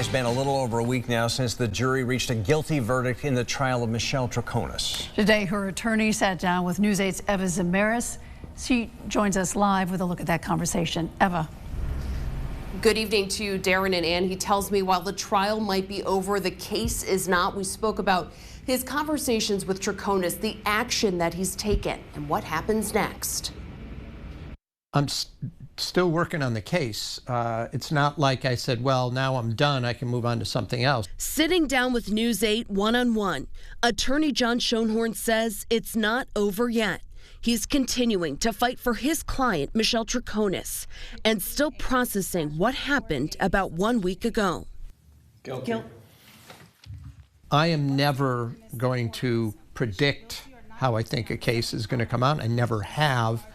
has been a little over a week now since the jury reached a guilty verdict in the trial of Michelle Troconis. Today, her attorney sat down with News 8's Eva Zamaris. She joins us live with a look at that conversation. Eva. Good evening to Darren and Ann. He tells me while the trial might be over, the case is not. We spoke about his conversations with Troconis, the action that he's taken, and what happens next. I'm still working on the case. It's not like I said, well, now I'm done, I can move on to something else. Sitting down with News 8 one-on-one, attorney John Schoenhorn says it's not over yet. He's continuing to fight for his client, Michelle Troconis, and still processing what happened about 1 week ago. Guilt. I am never going to predict how I think a case is going to come out. I never have.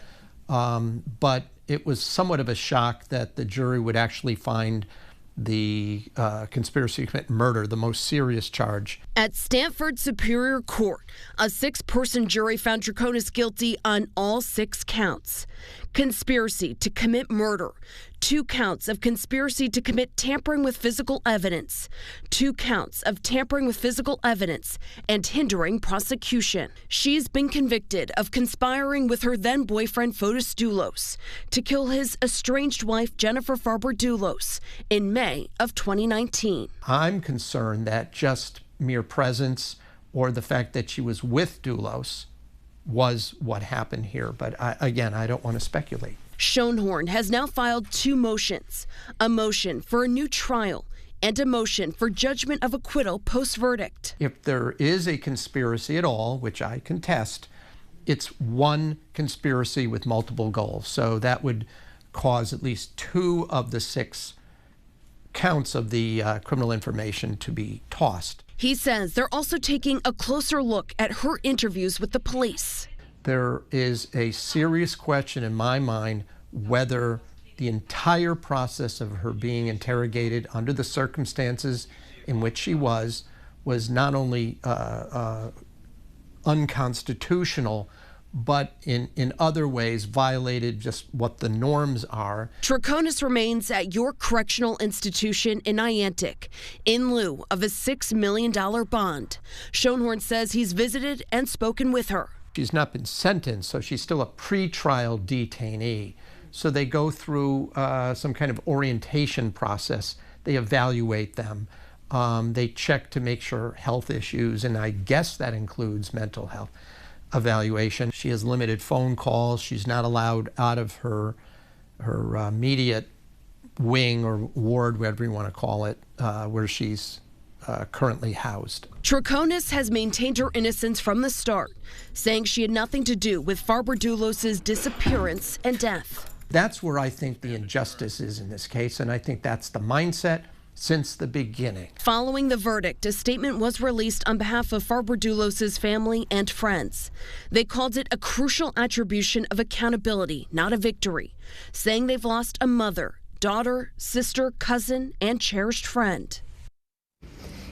But it was somewhat of a shock that the jury would actually find the conspiracy to commit murder the most serious charge. At Stanford Superior Court, a 6-person jury found Troconis guilty on all 6 counts. Conspiracy to commit murder, 2 counts of conspiracy to commit tampering with physical evidence, 2 counts of tampering with physical evidence, and hindering prosecution. She's been convicted of conspiring with her then-boyfriend Fotis Dulos to kill his estranged wife Jennifer Farber Dulos in May of 2019. I'm concerned that just mere presence or the fact that she was with Dulos was what happened here. But again, I don't want to speculate. Schoenhorn has now filed 2 motions, a motion for a new trial and a motion for judgment of acquittal post-verdict. If there is a conspiracy at all, which I contest, it's one conspiracy with multiple goals. So that would cause at least 2 of the 6 counts of the criminal information to be tossed. He says they're also taking a closer look at her interviews with the police. There is a serious question in my mind whether the entire process of her being interrogated under the circumstances in which she was not only unconstitutional, but in other ways violated just what the norms are. Troconis remains at York Correctional Institution in Niantic in lieu of a $6 million bond. Schoenhorn says he's visited and spoken with her. She's not been sentenced, so she's still a pre-trial detainee. So they go through some kind of orientation process. They evaluate them. They check to make sure health issues, and I guess that includes mental health evaluation. She has limited phone calls. She's not allowed out of her immediate wing or ward, whatever you want to call it, where she's currently housed. Troconis has maintained her innocence from the start, saying she had nothing to do with Farber Dulos' disappearance and death. That's where I think the injustice is in this case, and I think that's the mindset since the beginning. Following the verdict, a statement was released on behalf of Farber Dulos' family and friends. They called it a crucial attribution of accountability, not a victory, saying they've lost a mother, daughter, sister, cousin, and cherished friend.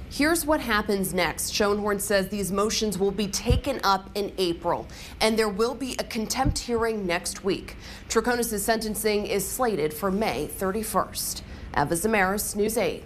Here's what happens next. Schoenhorn says these motions will be taken up in April, and there will be a contempt hearing next week. Troconis' sentencing is slated for May 31st. Eva Zamaris, News 8.